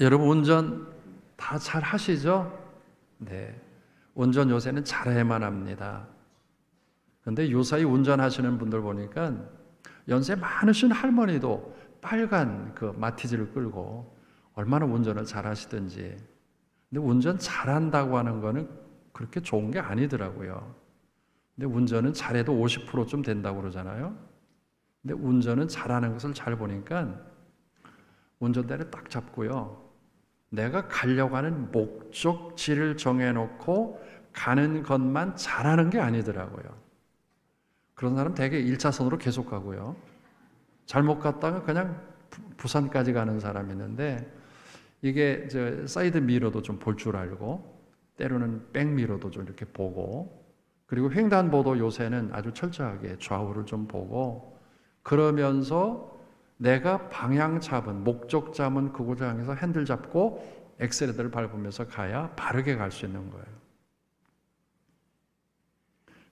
여러분 운전 다 잘 하시죠? 네. 운전 요새는 잘해야만 합니다. 그런데 요사이 운전하시는 분들 보니까 연세 많으신 할머니도 빨간 그 마티즈를 끌고 얼마나 운전을 잘 하시든지. 근데 운전 잘한다고 하는 거는 그렇게 좋은 게 아니더라고요. 근데 운전은 잘해도 50%좀 된다고 그러잖아요. 근데 운전은 잘하는 것을 잘 보니까 운전대를 딱 잡고요. 내가 가려고 하는 목적지를 정해놓고 가는 것만 잘하는 게 아니더라고요. 그런 사람 되게 1차선으로 계속 가고요. 잘못 갔다가 그냥 부산까지 가는 사람이 있는데 이게 사이드 미러도 좀 볼 줄 알고 때로는 백 미러도 좀 이렇게 보고 그리고 횡단보도 요새는 아주 철저하게 좌우를 좀 보고 그러면서 내가 방향 잡은 목적 잡은 그곳을 향해서 핸들 잡고 엑셀레터를 밟으면서 가야 바르게 갈 수 있는 거예요.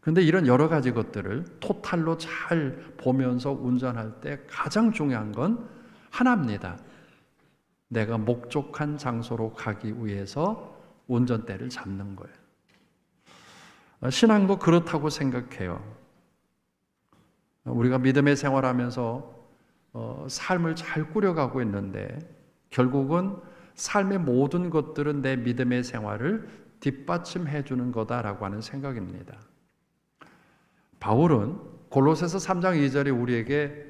그런데 이런 여러 가지 것들을 토탈로 잘 보면서 운전할 때 가장 중요한 건 하나입니다. 내가 목적한 장소로 가기 위해서 운전대를 잡는 거예요. 신앙도 그렇다고 생각해요. 우리가 믿음의 생활하면서 삶을 잘 꾸려가고 있는데 결국은 삶의 모든 것들은 내 믿음의 생활을 뒷받침해 주는 거다라고 하는 생각입니다. 바울은 골로새서 3장 2절에 우리에게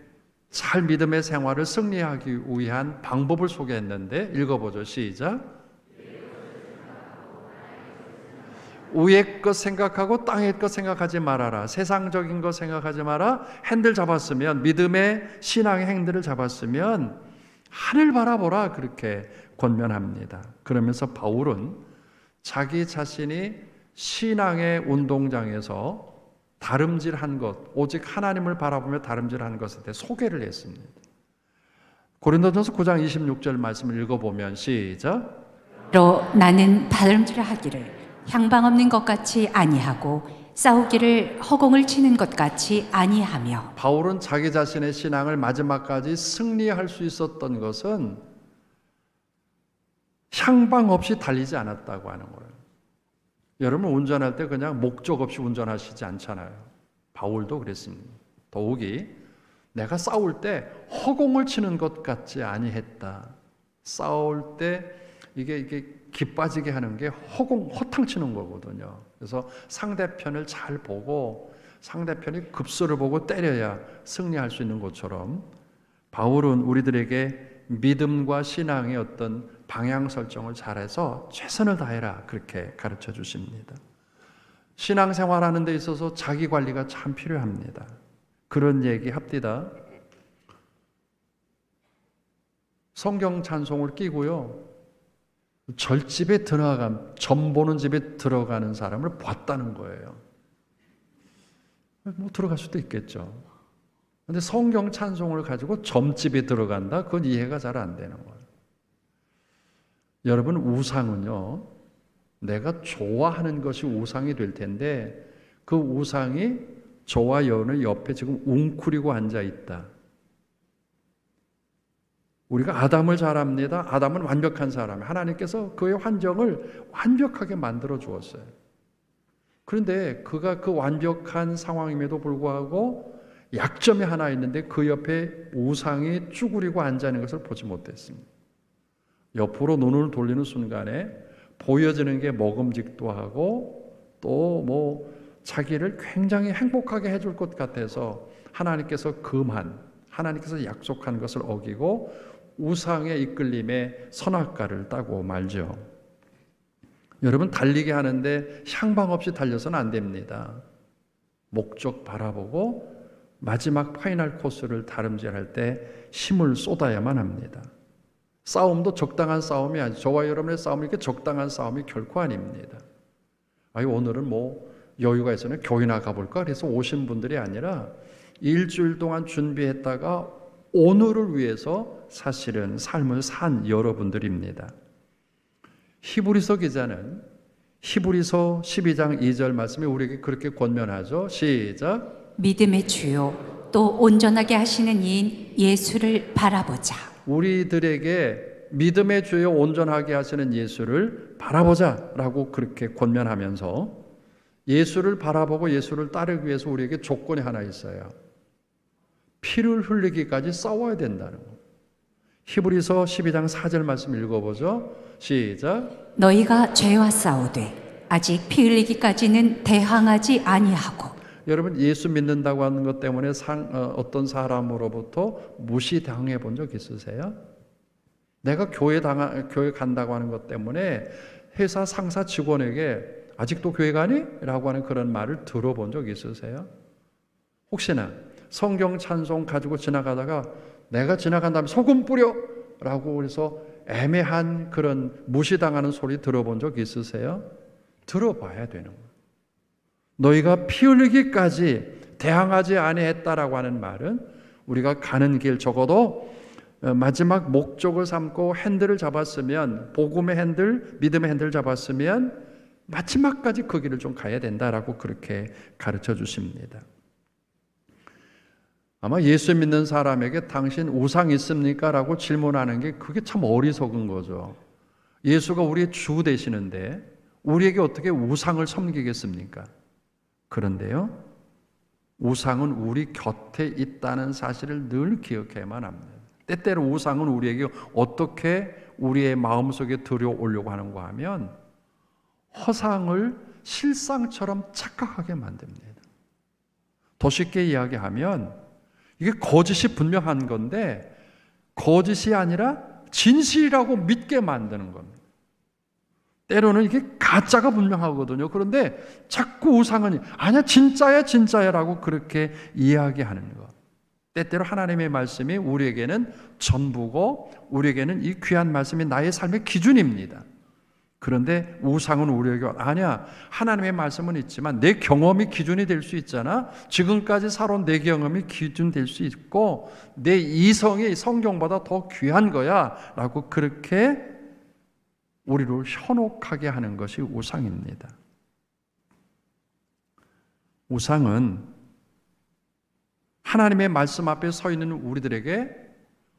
잘 믿음의 생활을 승리하기 위한 방법을 소개했는데 읽어보죠. 시작. 위의 것 생각하고 땅의 것 생각하지 말아라. 세상적인 것 생각하지 마라. 핸들 잡았으면 믿음의 신앙의 행들을 잡았으면 하늘 바라보라 그렇게 권면합니다. 그러면서 바울은 자기 자신이 신앙의 운동장에서 다름질한 것, 오직 하나님을 바라보며 다름질한 것에 대해 소개를 했습니다. 고린도전서 9장 26절 말씀을 읽어보면 시작. 로 나는 다름질하기를 향방 없는 것 같이 아니하고 싸우기를 허공을 치는 것 같이 아니하며. 바울은 자기 자신의 신앙을 마지막까지 승리할 수 있었던 것은 향방 없이 달리지 않았다고 하는 거예요. 여러분 운전할 때 그냥 목적 없이 운전하시지 않잖아요. 바울도 그랬습니다. 더욱이 내가 싸울 때 허공을 치는 것 같지 아니했다. 싸울 때 이게 기빠지게 하는 게 허탕 치는 거거든요. 그래서 상대편을 잘 보고 상대편이 급소를 보고 때려야 승리할 수 있는 것처럼 바울은 우리들에게 믿음과 신앙의 어떤 방향 설정을 잘해서 최선을 다해라 그렇게 가르쳐 주십니다. 신앙생활하는 데 있어서 자기 관리가 참 필요합니다. 그런 얘기 합디다. 성경 찬송을 끼고요. 절집에 점 보는 집에 들어가는 사람을 봤다는 거예요. 뭐 들어갈 수도 있겠죠. 근데 성경 찬송을 가지고 점집에 들어간다? 그건 이해가 잘 안 되는 거예요. 여러분 우상은요. 내가 좋아하는 것이 우상이 될 텐데 그 우상이 저와 여러분의 옆에 지금 웅크리고 앉아 있다. 우리가 아담을 잘 압니다. 아담은 완벽한 사람. 하나님께서 그의 환경을 완벽하게 만들어 주었어요. 그런데 그가 그 완벽한 상황임에도 불구하고 약점이 하나 있는데 그 옆에 우상이 쭈그리고 앉아 있는 것을 보지 못했습니다. 옆으로 눈을 돌리는 순간에 보여지는 게 먹음직도 하고 또 뭐 자기를 굉장히 행복하게 해줄 것 같아서 하나님께서 하나님께서 약속한 것을 어기고 우상의 이끌림에 선악과를 따고 말죠. 여러분 달리게 하는데 향방 없이 달려서는 안 됩니다. 목적 바라보고 마지막 파이널 코스를 다름질할 때 힘을 쏟아야만 합니다. 싸움도 적당한 싸움이 아니죠. 저와 여러분의 싸움이 이렇게 적당한 싸움이 결코 아닙니다. 오늘은 뭐 여유가 있으면 교회나 가볼까? 그래서 오신 분들이 아니라 일주일 동안 준비했다가 오늘을 위해서 사실은 삶을 산 여러분들입니다. 히브리서 기자는 히브리서 12장 2절 말씀에 우리에게 그렇게 권면하죠. 시작. 믿음의 주요 또 온전하게 하시는 이인 예수를 바라보자. 우리들에게 믿음의 주여 온전하게 하시는 예수를 바라보자라고 그렇게 권면하면서 예수를 바라보고 예수를 따르기 위해서 우리에게 조건이 하나 있어요. 피를 흘리기까지 싸워야 된다는 거. 히브리서 12장 4절 말씀 읽어보죠. 시작. 너희가 죄와 싸우되 아직 피 흘리기까지는 대항하지 아니하고. 여러분 예수 믿는다고 하는 것 때문에 어떤 사람으로부터 무시당해 본 적 있으세요? 내가 교회 간다고 하는 것 때문에 회사 상사 직원에게 아직도 교회 가니? 라고 하는 그런 말을 들어본 적 있으세요? 혹시나 성경 찬송 가지고 지나가다가 내가 지나간 다음에 소금 뿌려! 라고 해서 애매한 그런 무시당하는 소리 들어본 적 있으세요? 들어봐야 되는 거예요. 너희가 피 흘리기까지 대항하지 아니했다라고 하는 말은 우리가 가는 길 적어도 마지막 목적을 삼고 핸들을 잡았으면, 복음의 핸들, 믿음의 핸들을 잡았으면 마지막까지 그 길을 좀 가야 된다라고 그렇게 가르쳐 주십니다. 아마 예수 믿는 사람에게 당신 우상 있습니까? 라고 질문하는 게 그게 참 어리석은 거죠. 예수가 우리의 주 되시는데 우리에게 어떻게 우상을 섬기겠습니까? 그런데요, 우상은 우리 곁에 있다는 사실을 늘 기억해야만 합니다. 때때로 우상은 우리에게 어떻게 우리의 마음속에 들여오려고 하는가 하면 허상을 실상처럼 착각하게 만듭니다. 더 쉽게 이야기하면 이게 거짓이 분명한 건데 거짓이 아니라 진실이라고 믿게 만드는 겁니다. 때로는 이게 가짜가 분명하거든요. 그런데 자꾸 우상은 아니야 진짜야 진짜야 라고 그렇게 이야기하는 것. 때때로 하나님의 말씀이 우리에게는 전부고 우리에게는 이 귀한 말씀이 나의 삶의 기준입니다. 그런데 우상은 우리에게 아니야 하나님의 말씀은 있지만 내 경험이 기준이 될 수 있잖아. 지금까지 살아온 내 경험이 기준 될 수 있고 내 이성이 성경보다 더 귀한 거야 라고 그렇게 우리를 현혹하게 하는 것이 우상입니다. 우상은 하나님의 말씀 앞에 서 있는 우리들에게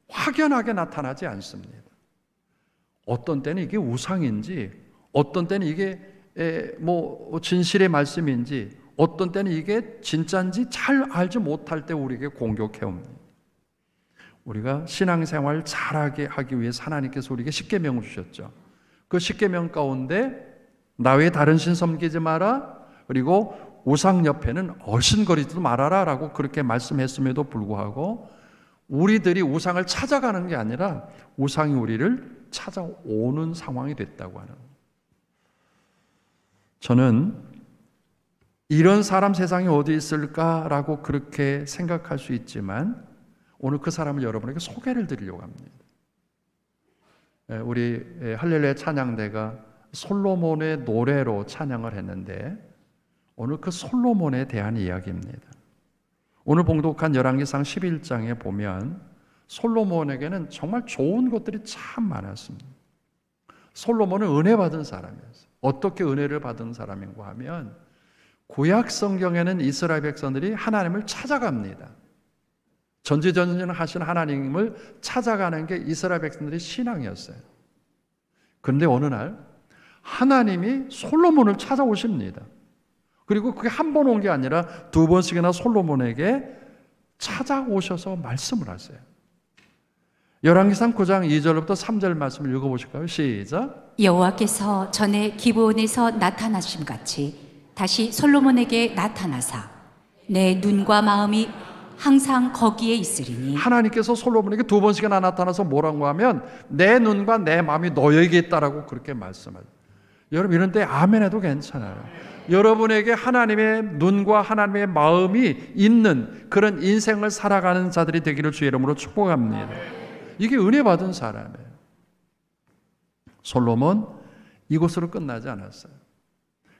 확연하게 나타나지 않습니다. 어떤 때는 이게 우상인지, 어떤 때는 이게 진실의 말씀인지, 어떤 때는 이게 진짜인지 잘 알지 못할 때 우리에게 공격해 옵니다. 우리가 신앙생활 잘하게 하기 위해서 하나님께서 우리에게 십계명을 주셨죠. 그 십계명 가운데 나 외에 다른 신 섬기지 마라, 그리고 우상 옆에는 얼씬거리지도 말아라 라고 그렇게 말씀했음에도 불구하고 우리들이 우상을 찾아가는 게 아니라 우상이 우리를 찾아오는 상황이 됐다고 하는 거예요. 저는 이런 사람 세상에 어디 있을까라고 그렇게 생각할 수 있지만 오늘 그 사람을 여러분에게 소개를 드리려고 합니다. 우리 할렐루야 찬양대가 솔로몬의 노래로 찬양을 했는데 오늘 그 솔로몬에 대한 이야기입니다. 오늘 봉독한 열왕기상 11장에 보면 솔로몬에게는 정말 좋은 것들이 참 많았습니다. 솔로몬은 은혜 받은 사람이었어요. 어떻게 은혜를 받은 사람인가 하면 구약 성경에는 이스라엘 백성들이 하나님을 찾아갑니다. 전지전능하신 하나님을 찾아가는 게 이스라엘 백성들의 신앙이었어요. 그런데 어느 날 하나님이 솔로몬을 찾아오십니다. 그리고 그게 한 번 온 게 아니라 두 번씩이나 솔로몬에게 찾아오셔서 말씀을 하세요. 열왕기상 9장 2절부터 3절 말씀을 읽어보실까요? 시작. 여호와께서 전에 기브온에서 나타나심 같이 다시 솔로몬에게 나타나사 내 눈과 마음이 항상 거기에 있으리니. 하나님께서 솔로몬에게 두 번씩이나 나타나서 뭐라고 하면 내 눈과 내 마음이 너에게 있다라고 그렇게 말씀하죠. 여러분 이런 때 아멘 해도 괜찮아요. 여러분에게 하나님의 눈과 하나님의 마음이 있는 그런 인생을 살아가는 자들이 되기를 주의 이름으로 축복합니다. 이게 은혜 받은 사람이에요. 솔로몬 이곳으로 끝나지 않았어요.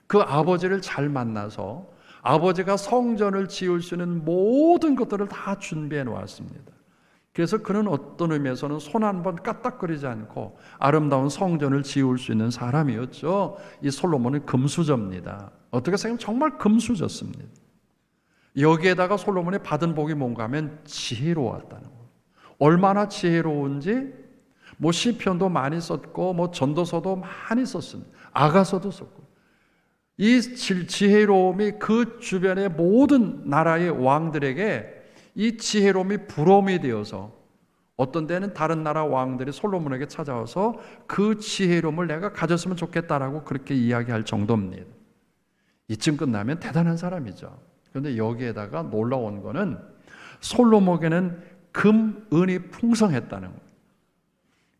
그 아버지를 잘 만나서 아버지가 성전을 지을 수 있는 모든 것들을 다 준비해 놓았습니다. 그래서 그는 어떤 의미에서는 손 한 번 까딱거리지 않고 아름다운 성전을 지을 수 있는 사람이었죠. 이 솔로몬은 금수저입니다. 어떻게 생각하면 정말 금수저였습니다. 여기에다가 솔로몬이 받은 복이 뭔가 하면 지혜로웠다는 거예요. 얼마나 지혜로운지 뭐 시편도 많이 썼고 뭐 전도서도 많이 썼습니다. 아가서도 썼고. 이 지혜로움이 그 주변의 모든 나라의 왕들에게 이 지혜로움이 부러움이 되어서 어떤 때는 다른 나라 왕들이 솔로몬에게 찾아와서 그 지혜로움을 내가 가졌으면 좋겠다라고 그렇게 이야기할 정도입니다. 이쯤 끝나면 대단한 사람이죠. 그런데 여기에다가 놀라운 거는 솔로몬에게는 금, 은이 풍성했다는 거예요.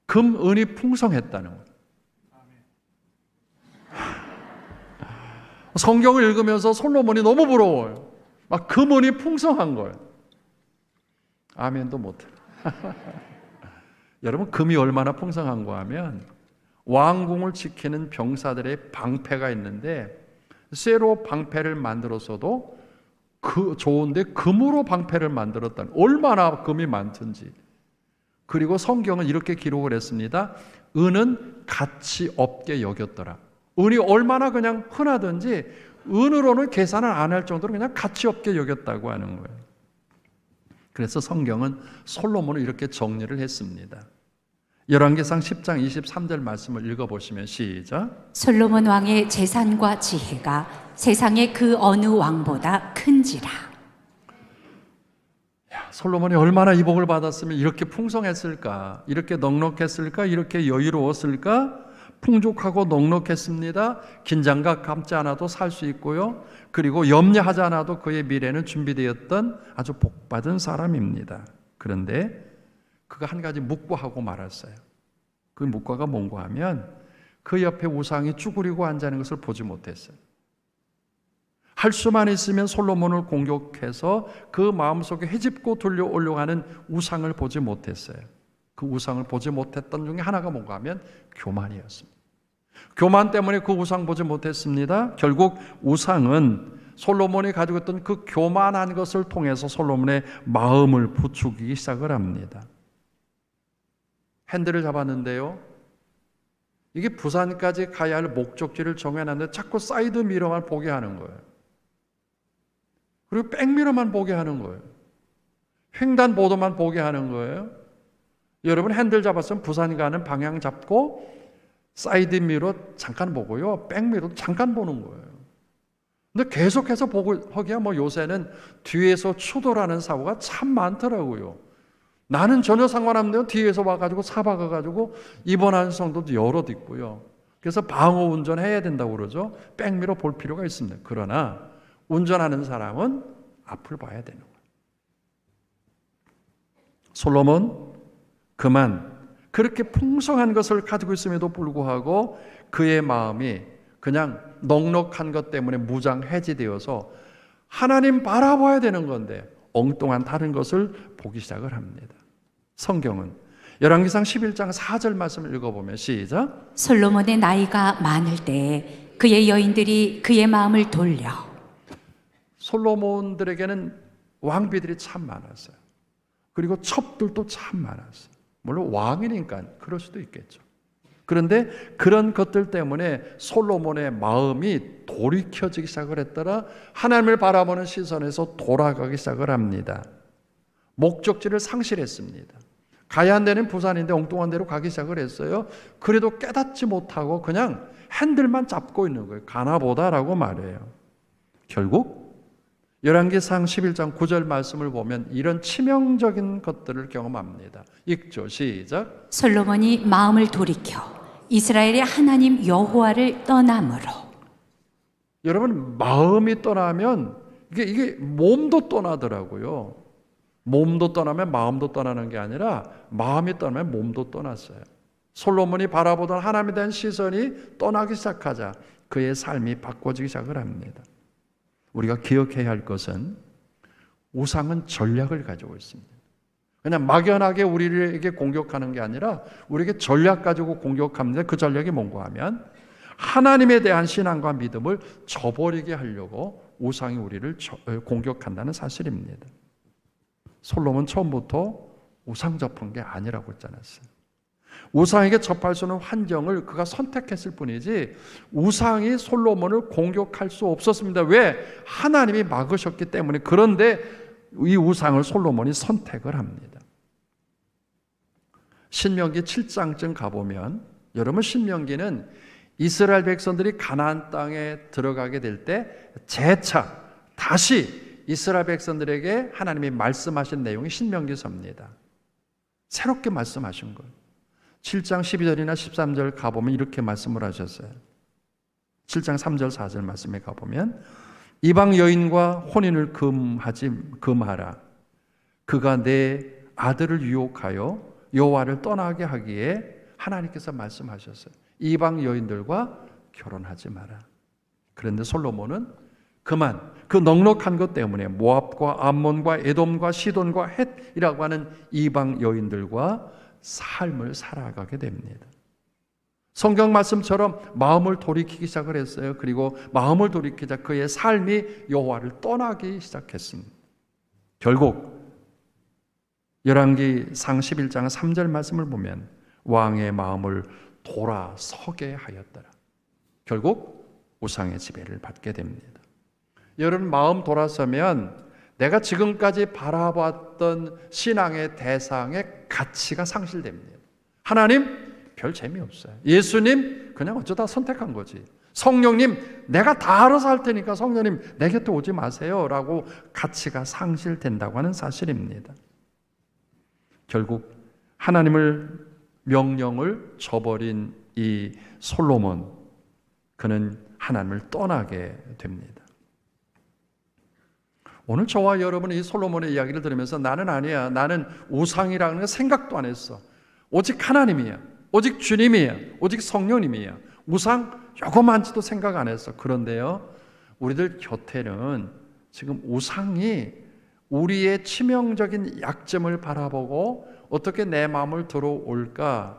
금, 은이 풍성했다는 거예요. 성경을 읽으면서 솔로몬이 너무 부러워요. 막 금, 은이 풍성한 거예요. 아멘도 못해요. 여러분, 금이 얼마나 풍성한가 하면 왕궁을 지키는 병사들의 방패가 있는데 쇠로 방패를 만들었어도 좋은데 금으로 방패를 만들었다는, 얼마나 금이 많든지. 그리고 성경은 이렇게 기록을 했습니다. 은은 가치 없게 여겼더라. 은이 얼마나 그냥 흔하든지 은으로는 계산을 안 할 정도로 그냥 가치 없게 여겼다고 하는 거예요. 그래서 성경은 솔로몬을 이렇게 정리를 했습니다. 열왕기상 10장 23절 말씀을 읽어보시면 시작. 솔로몬 왕의 재산과 지혜가 세상의 그 어느 왕보다 큰지라. 솔로몬이 얼마나 이 복을 받았으면 이렇게 풍성했을까, 이렇게 넉넉했을까, 이렇게 여유로웠을까? 풍족하고 넉넉했습니다. 긴장과 감지 않아도 살 수 있고요. 그리고 염려하지 않아도 그의 미래는 준비되었던 아주 복받은 사람입니다. 그런데 그가 한 가지 묵과하고 말았어요. 그 묵과가 뭔가 하면 그 옆에 우상이 쭈그리고 앉아있는 것을 보지 못했어요. 할 수만 있으면 솔로몬을 공격해서 그 마음속에 헤집고 들려오려고 하는 우상을 보지 못했어요. 그 우상을 보지 못했던 중에 하나가 뭔가 하면 교만이었습니다. 교만 때문에 그 우상 보지 못했습니다. 결국 우상은 솔로몬이 가지고 있던 그 교만한 것을 통해서 솔로몬의 마음을 부추기기 시작을 합니다. 핸들을 잡았는데요, 이게 부산까지 가야 할 목적지를 정해놨는데 자꾸 사이드 미러만 보게 하는 거예요. 그리고 백미러만 보게 하는 거예요. 횡단보도만 보게 하는 거예요. 여러분, 핸들 잡았으면 부산 가는 방향 잡고 사이드 미러 잠깐 보고요, 백미러도 잠깐 보는 거예요. 근데 계속해서 보고 하기야 뭐 요새는 뒤에서 추돌하는 사고가 참 많더라고요. 나는 전혀 상관없는데요, 뒤에서 와가지고 사박아가지고 입원한 성도도 여럿 있고요. 그래서 방어 운전해야 된다고 그러죠. 백미러 볼 필요가 있습니다. 그러나 운전하는 사람은 앞을 봐야 되는 거예요. 솔로몬 그만 그렇게 풍성한 것을 가지고 있음에도 불구하고 그의 마음이 그냥 넉넉한 것 때문에 무장해지되어서 하나님 바라봐야 되는 건데 엉뚱한 다른 것을 보기 시작을 합니다. 성경은 열왕기상 11장 4절 말씀을 읽어보면 시작. 솔로몬의 나이가 많을 때에 그의 여인들이 그의 마음을 돌려. 솔로몬들에게는 왕비들이 참 많았어요. 그리고 첩들도 참 많았어요. 물론 왕이니까 그럴 수도 있겠죠. 그런데 그런 것들 때문에 솔로몬의 마음이 돌이켜지기 시작을 했더라. 하나님을 바라보는 시선에서 돌아가기 시작을 합니다. 목적지를 상실했습니다. 가야 한 데는 부산인데 엉뚱한 데로 가기 시작을 했어요. 그래도 깨닫지 못하고 그냥 핸들만 잡고 있는 거예요. 가나보다라고 말해요. 결국 열왕기상 11장 9절 말씀을 보면 이런 치명적인 것들을 경험합니다. 읽죠. 시작. 솔로몬이 마음을 돌이켜 이스라엘의 하나님 여호와를 떠남으로. 여러분, 마음이 떠나면 이게 몸도 떠나더라고요. 몸도 떠나면 마음도 떠나는 게 아니라 마음이 떠나면 몸도 떠났어요. 솔로몬이 바라보던 하나님에 대한 시선이 떠나기 시작하자 그의 삶이 바꿔지기 시작을 합니다. 우리가 기억해야 할 것은 우상은 전략을 가지고 있습니다. 그냥 막연하게 우리에게 공격하는 게 아니라 우리에게 전략 가지고 공격합니다. 그 전략이 뭔가 하면 하나님에 대한 신앙과 믿음을 저버리게 하려고 우상이 우리를 공격한다는 사실입니다. 솔로몬 처음부터 우상 접한 게 아니라고 했지 않았어요. 우상에게 접할 수 있는 환경을 그가 선택했을 뿐이지 우상이 솔로몬을 공격할 수 없었습니다. 왜? 하나님이 막으셨기 때문에. 그런데 이 우상을 솔로몬이 선택을 합니다. 신명기 7장쯤 가보면, 여러분 신명기는 이스라엘 백성들이 가나안 땅에 들어가게 될 때 재차 다시 이스라엘 백성들에게 하나님이 말씀하신 내용이 신명기서입니다. 새롭게 말씀하신 거예요. 7장 12절이나 13절 가보면 이렇게 말씀을 하셨어요. 7장 3절 4절 말씀에 가보면, 이방 여인과 혼인을 금하라. 그가 내 아들을 유혹하여 여호와를 떠나게 하기에 하나님께서 말씀하셨어요. 이방 여인들과 결혼하지 마라. 그런데 솔로몬은 그만 그 넉넉한 것 때문에 모압과 암몬과 에돔과 시돈과 헷이라고 하는 이방 여인들과 삶을 살아가게 됩니다. 성경 말씀처럼 마음을 돌이키기 시작을 했어요. 그리고 마음을 돌이키자 그의 삶이 여호와를 떠나기 시작했습니다. 결국 열왕기상 11장 3절 말씀을 보면 왕의 마음을 돌아서게 하였더라. 결국 우상의 지배를 받게 됩니다. 여러분, 마음 돌아서면 내가 지금까지 바라봤던 신앙의 대상의 가치가 상실됩니다. 하나님 별 재미없어요. 예수님 그냥 어쩌다 선택한 거지. 성령님 내가 다 알아서 할 테니까 성령님 내 곁에 오지 마세요 라고 가치가 상실된다고 하는 사실입니다. 결국 하나님을 명령을 저버린 이 솔로몬, 그는 하나님을 떠나게 됩니다. 오늘 저와 여러분은 이 솔로몬의 이야기를 들으면서 나는 아니야, 나는 우상이라는 거 생각도 안 했어, 오직 하나님이야, 오직 주님이야, 오직 성령님이야, 우상 요거만치도 생각 안 했어. 그런데요, 우리들 곁에는 지금 우상이 우리의 치명적인 약점을 바라보고 어떻게 내 마음을 들어올까라고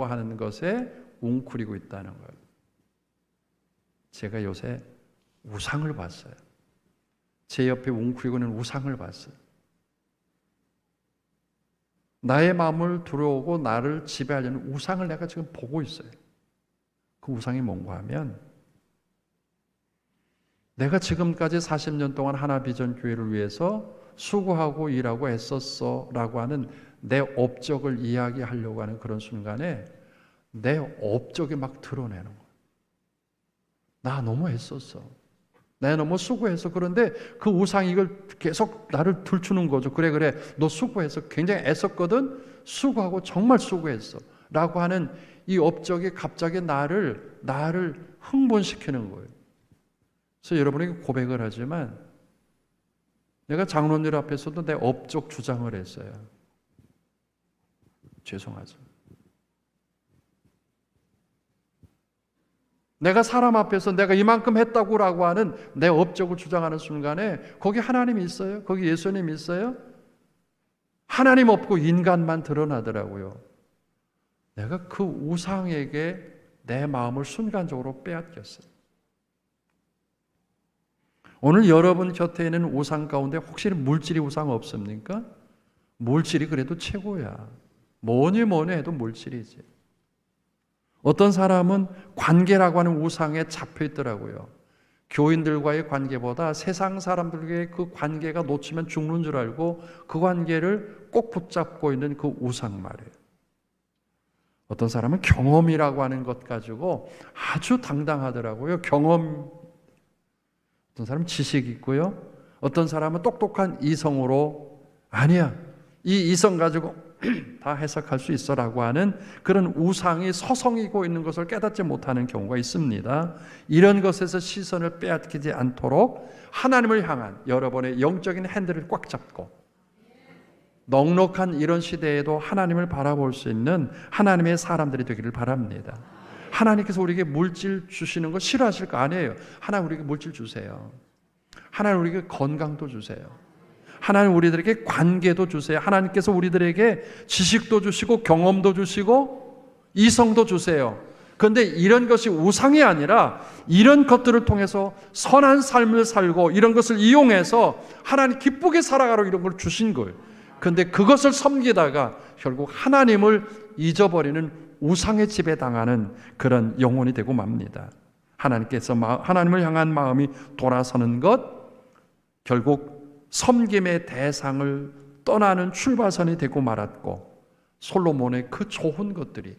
하는 것에 웅크리고 있다는 거예요. 제가 요새 우상을 봤어요. 제 옆에 웅크리고 있는 우상을 봤어요. 나의 마음을 들어오고 나를 지배하려는 우상을 내가 지금 보고 있어요. 그 우상이 뭔가 하면, 내가 지금까지 40년 동안 하나비전 교회를 위해서 수고하고 일하고 애썼어 라고 하는 내 업적을 이야기하려고 하는 그런 순간에 내 업적이 막 드러내는 거예요. 나 너무 애썼어, 내가 너무 수고했어. 그런데 그 우상이 이걸 계속 나를 들추는 거죠. 그래 너 수고했어, 굉장히 애썼거든, 수고하고 정말 수고했어 라고 하는 이 업적이 갑자기 나를 흥분시키는 거예요. 그래서 여러분에게 고백을 하지만 내가 장로님들 앞에서도 내 업적 주장을 했어요. 죄송하죠. 내가 사람 앞에서 내가 이만큼 했다고라고 하는 내 업적을 주장하는 순간에 거기 하나님이 있어요? 거기 예수님이 있어요? 하나님 없고 인간만 드러나더라고요. 내가 그 우상에게 내 마음을 순간적으로 빼앗겼어요. 오늘 여러분 곁에 있는 우상 가운데 혹시 물질이 우상 없습니까? 물질이 그래도 최고야. 뭐니 해도 물질이지. 어떤 사람은 관계라고 하는 우상에 잡혀 있더라고요. 교인들과의 관계보다 세상 사람들과의 그 관계가 놓치면 죽는 줄 알고 그 관계를 꼭 붙잡고 있는 그 우상 말이에요. 어떤 사람은 경험이라고 하는 것 가지고 아주 당당하더라고요. 경험. 어떤 사람은 지식이 있고요. 어떤 사람은 똑똑한 이성으로 아니야, 이 이성 가지고 다 해석할 수 있어라고 하는 그런 우상이 서성이고 있는 것을 깨닫지 못하는 경우가 있습니다. 이런 것에서 시선을 빼앗기지 않도록 하나님을 향한 여러분의 영적인 핸들을 꽉 잡고 넉넉한 이런 시대에도 하나님을 바라볼 수 있는 하나님의 사람들이 되기를 바랍니다. 하나님께서 우리에게 물질 주시는 거 싫어하실 거 아니에요. 하나님 우리에게 물질 주세요. 하나님 우리에게 건강도 주세요. 하나님 우리들에게 관계도 주세요. 하나님께서 우리들에게 지식도 주시고 경험도 주시고 이성도 주세요. 그런데 이런 것이 우상이 아니라 이런 것들을 통해서 선한 삶을 살고 이런 것을 이용해서 하나님 기쁘게 살아가라고 이런 걸 주신 거예요. 그런데 그것을 섬기다가 결국 하나님을 잊어버리는 우상의 지배 당하는 그런 영혼이 되고 맙니다. 하나님께서 하나님을 향한 마음이 돌아서는 것, 결국 섬김의 대상을 떠나는 출발선이 되고 말았고, 솔로몬의 그 좋은 것들이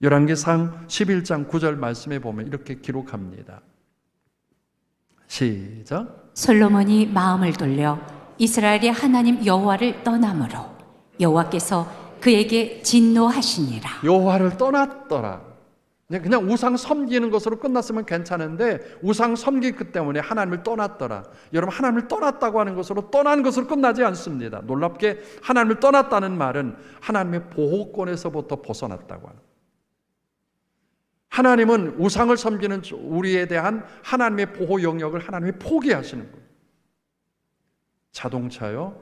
열왕기상 11장 9절 말씀에 보면 이렇게 기록합니다. 시작. 솔로몬이 마음을 돌려 이스라엘의 하나님 여호와를 떠나므로 여호와께서 그에게 진노하시니라. 여호와를 떠났더라. 그냥 우상 섬기는 것으로 끝났으면 괜찮은데 우상 섬기기 때문에 하나님을 떠났더라. 여러분, 하나님을 떠났다고 하는 것으로 떠난 것으로 끝나지 않습니다. 놀랍게 하나님을 떠났다는 말은 하나님의 보호권에서부터 벗어났다고 하는. 하나님은 우상을 섬기는 우리에 대한 하나님의 보호 영역을 하나님이 포기하시는 거예요. 자동차요,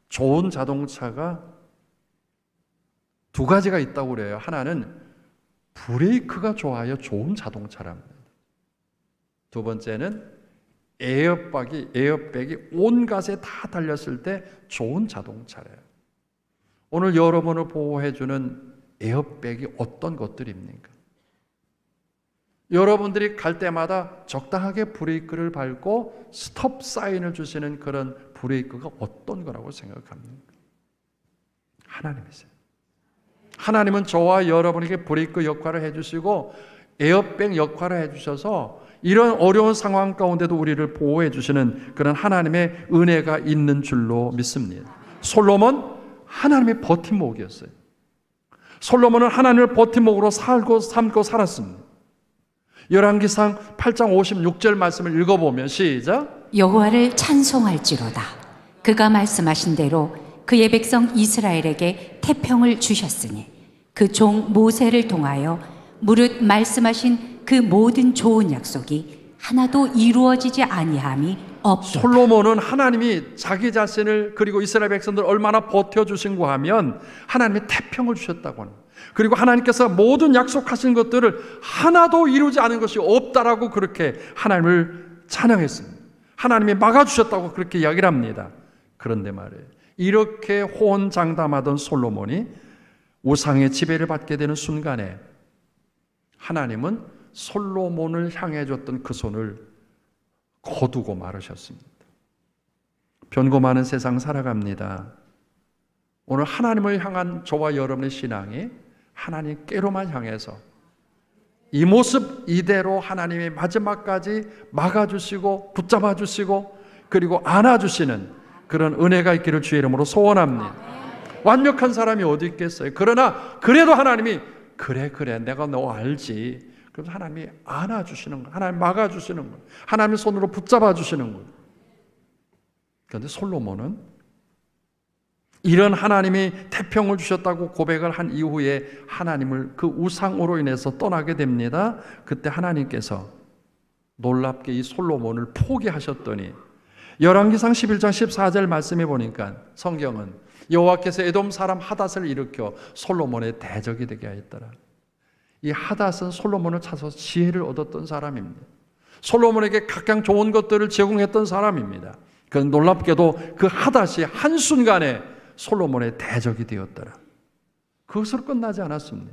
좋은 자동차가 두 가지가 있다고 그래요. 하나는 브레이크가 좋아야 좋은 자동차랍니다. 두 번째는 에어백이 온갖에 다 달렸을 때 좋은 자동차래요. 오늘 여러분을 보호해주는 에어백이 어떤 것들입니까? 여러분들이 갈 때마다 적당하게 브레이크를 밟고 스톱 사인을 주시는 그런 브레이크가 어떤 거라고 생각합니까? 하나님이세요. 하나님은 저와 여러분에게 브레이크 역할을 해주시고 에어백 역할을 해주셔서 이런 어려운 상황 가운데도 우리를 보호해 주시는 그런 하나님의 은혜가 있는 줄로 믿습니다. 솔로몬 하나님의 버팀목이었어요. 솔로몬은 하나님을 버팀목으로 삼고 살았습니다. 열왕기상 8장 56절 말씀을 읽어보면 시작. 여호와를 찬송할지로다. 그가 말씀하신 대로 그의 백성 이스라엘에게 태평을 주셨으니 그 종 모세를 통하여 무릇 말씀하신 그 모든 좋은 약속이 하나도 이루어지지 아니함이 없도다. 솔로몬은 하나님이 자기 자신을 그리고 이스라엘 백성들 얼마나 버텨주신고 하면 하나님의 태평을 주셨다고 하는, 그리고 하나님께서 모든 약속하신 것들을 하나도 이루지 않은 것이 없다라고 그렇게 하나님을 찬양했습니다. 하나님이 막아주셨다고 그렇게 이야기를 합니다. 그런데 말이에요, 이렇게 호언장담하던 솔로몬이 우상의 지배를 받게 되는 순간에 하나님은 솔로몬을 향해 줬던 그 손을 거두고 말으셨습니다. 변고 많은 세상 살아갑니다. 오늘 하나님을 향한 저와 여러분의 신앙이 하나님께로만 향해서 이 모습 이대로 하나님이 마지막까지 막아주시고 붙잡아주시고 그리고 안아주시는 그런 은혜가 있기를 주의 이름으로 소원합니다. 완벽한 사람이 어디 있겠어요? 그러나 그래도 하나님이 그래 내가 너 알지. 그래서 하나님이 안아주시는 거예요. 하나님 막아주시는 거예요. 하나님의 손으로 붙잡아주시는 거예요. 그런데 솔로몬은 이런 하나님이 태평을 주셨다고 고백을 한 이후에 하나님을 그 우상으로 인해서 떠나게 됩니다. 그때 하나님께서 놀랍게 이 솔로몬을 포기하셨더니 열왕기상 11장 14절 말씀해 보니까 성경은 여호와께서 에돔 사람 하닷을 일으켜 솔로몬의 대적이 되게 하였더라. 이 하닷은 솔로몬을 찾아서 지혜를 얻었던 사람입니다. 솔로몬에게 각양 좋은 것들을 제공했던 사람입니다. 그 놀랍게도 그 하닷이 한순간에 솔로몬의 대적이 되었더라. 그것으로 끝나지 않았습니다.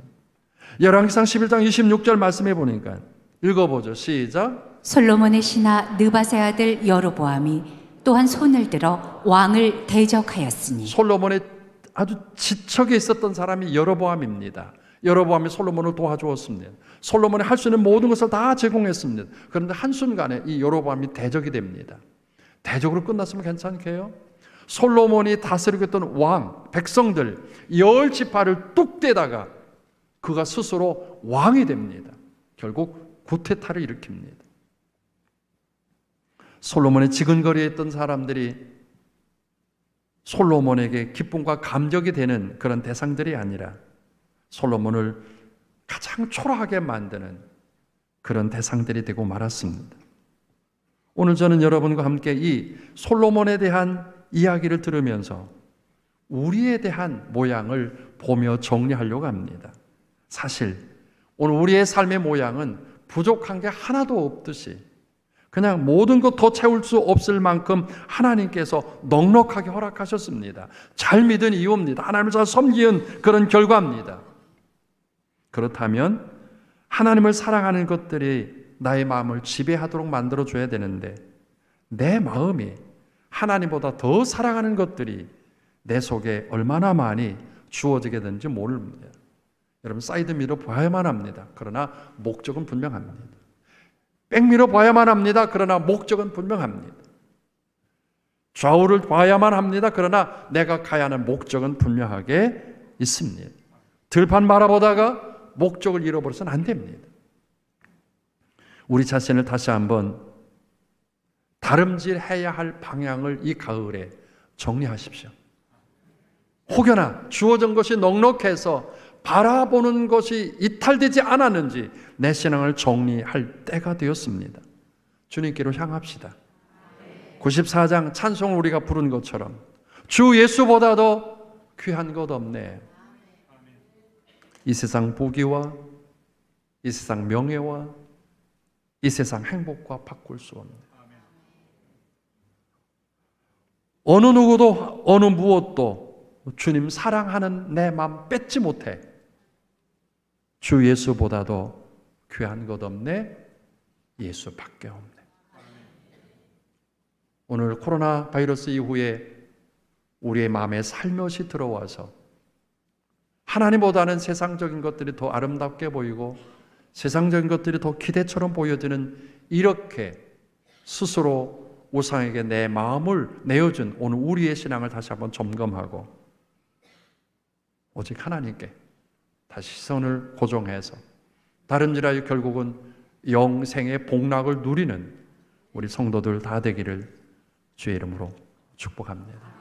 열왕기상 11장 26절 말씀해 보니까 읽어보죠. 시작. 솔로몬의 신하 느밧의 아들 여로보암이 또한 손을 들어 왕을 대적하였으니. 솔로몬의 아주 지척에 있었던 사람이 여로보암입니다. 여로보암이 솔로몬을 도와주었습니다. 솔로몬이 할 수 있는 모든 것을 다 제공했습니다. 그런데 한순간에 이 여로보암이 대적이 됩니다. 대적으로 끝났으면 괜찮게요? 솔로몬이 다스리고 있던 왕, 백성들 10지파를 뚝 떼다가 그가 스스로 왕이 됩니다. 결국 구테타를 일으킵니다. 솔로몬의 지근거리에 있던 사람들이 솔로몬에게 기쁨과 감격이 되는 그런 대상들이 아니라 솔로몬을 가장 초라하게 만드는 그런 대상들이 되고 말았습니다. 오늘 저는 여러분과 함께 이 솔로몬에 대한 이야기를 들으면서 우리에 대한 모양을 보며 정리하려고 합니다. 사실 오늘 우리의 삶의 모양은 부족한 게 하나도 없듯이 그냥 모든 것 더 채울 수 없을 만큼 하나님께서 넉넉하게 허락하셨습니다. 잘 믿은 이유입니다. 하나님을 잘 섬기는 그런 결과입니다. 그렇다면 하나님을 사랑하는 것들이 나의 마음을 지배하도록 만들어줘야 되는데 내 마음이 하나님보다 더 사랑하는 것들이 내 속에 얼마나 많이 주어지게 되는지 모릅니다. 여러분 사이드미러 봐야만 합니다. 그러나 목적은 분명합니다. 백미러 봐야만 합니다. 그러나 목적은 분명합니다. 좌우를 봐야만 합니다. 그러나 내가 가야 하는 목적은 분명하게 있습니다. 들판 바라보다가 목적을 잃어버려서는 안 됩니다. 우리 자신을 다시 한번 다름질해야 할 방향을 이 가을에 정리하십시오. 혹여나 주어진 것이 넉넉해서 바라보는 것이 이탈되지 않았는지 내 신앙을 정리할 때가 되었습니다. 주님께로 향합시다. 94장 찬송을 우리가 부른 것처럼 주 예수보다도 귀한 것 없네. 이 세상 보기와 이 세상 명예와 이 세상 행복과 바꿀 수 없네. 어느 누구도 어느 무엇도 주님 사랑하는 내 마음 뺏지 못해. 주 예수보다도 귀한 것 없네. 예수밖에 없네. 오늘 코로나 바이러스 이후에 우리의 마음에 살며시 들어와서 하나님보다는 세상적인 것들이 더 아름답게 보이고 세상적인 것들이 더 기대처럼 보여지는 이렇게 스스로 우상에게 내 마음을 내어준 오늘 우리의 신앙을 다시 한번 점검하고 오직 하나님께 다시 시선을 고정해서 다름질하여 결국은 영생의 복락을 누리는 우리 성도들 다 되기를 주의 이름으로 축복합니다.